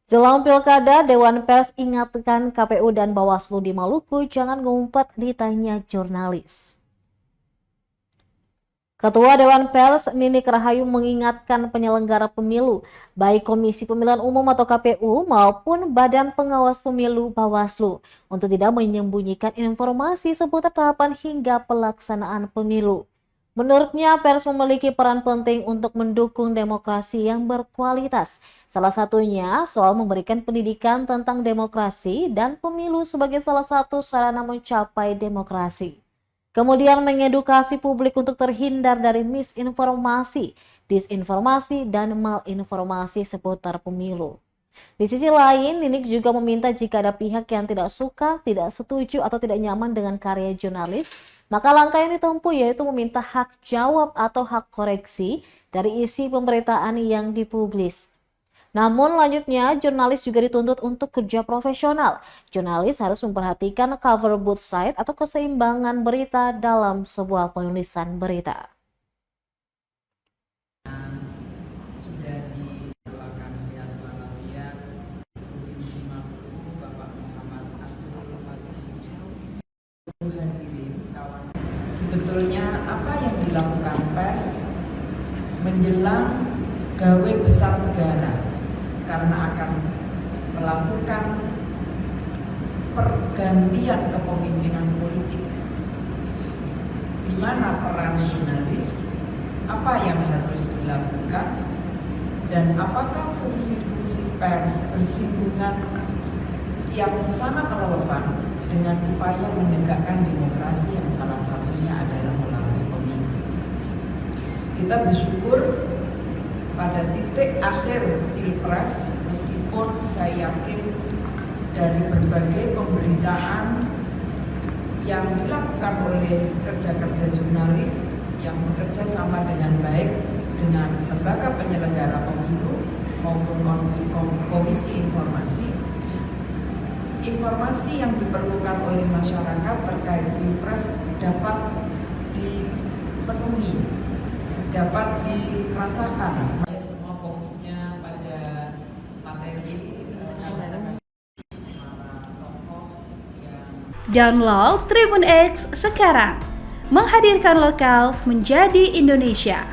Jelang Pilkada, Dewan Pers ingatkan KPU dan Bawaslu di Maluku jangan ngumpet ditanya jurnalis. Ketua Dewan Pers Ninik Rahayu mengingatkan penyelenggara pemilu, baik Komisi Pemilihan Umum atau KPU maupun Badan Pengawas Pemilu Bawaslu, untuk tidak menyembunyikan informasi seputar tahapan hingga pelaksanaan pemilu. Menurutnya, pers memiliki peran penting untuk mendukung demokrasi yang berkualitas. Salah satunya soal memberikan pendidikan tentang demokrasi dan pemilu sebagai salah satu sarana mencapai demokrasi. Kemudian mengedukasi publik untuk terhindar dari misinformasi, disinformasi, dan malinformasi seputar pemilu. Di sisi lain, Ninik juga meminta jika ada pihak yang tidak suka, tidak setuju, atau tidak nyaman dengan karya jurnalis, maka langkah yang ditempuh yaitu meminta hak jawab atau hak koreksi dari isi pemberitaan yang dipublis. Namun lanjutnya, jurnalis juga dituntut untuk kerja profesional. Jurnalis harus memperhatikan cover both side atau keseimbangan berita dalam sebuah penulisan berita. Sudah dilakukan sehat walafiat Provinsi Maluku, Bapak Muhammad Asrul hadirin kawan. Sebetulnya apa yang dilakukan pers menjelang gawe besar negara karena akan melakukan pergantian kepemimpinan politik, di mana peran jurnalis, apa yang harus dilakukan, dan apakah fungsi-fungsi pers bersinggungan yang sangat relevan dengan upaya menegakkan demokrasi yang salah satunya adalah melalui pemilu. Kita bersyukur pada titik akhir Pilpres, meskipun saya yakin dari berbagai pemberitaan yang dilakukan oleh kerja-kerja jurnalis yang bekerja sama dengan baik dengan lembaga penyelenggara pemilu maupun komisi informasi yang diperlukan oleh masyarakat terkait Pilpres dapat dipenuhi, dapat dirasakan. Semua fokusnya pada materi. Download Tribun X sekarang, menghadirkan lokal menjadi Indonesia.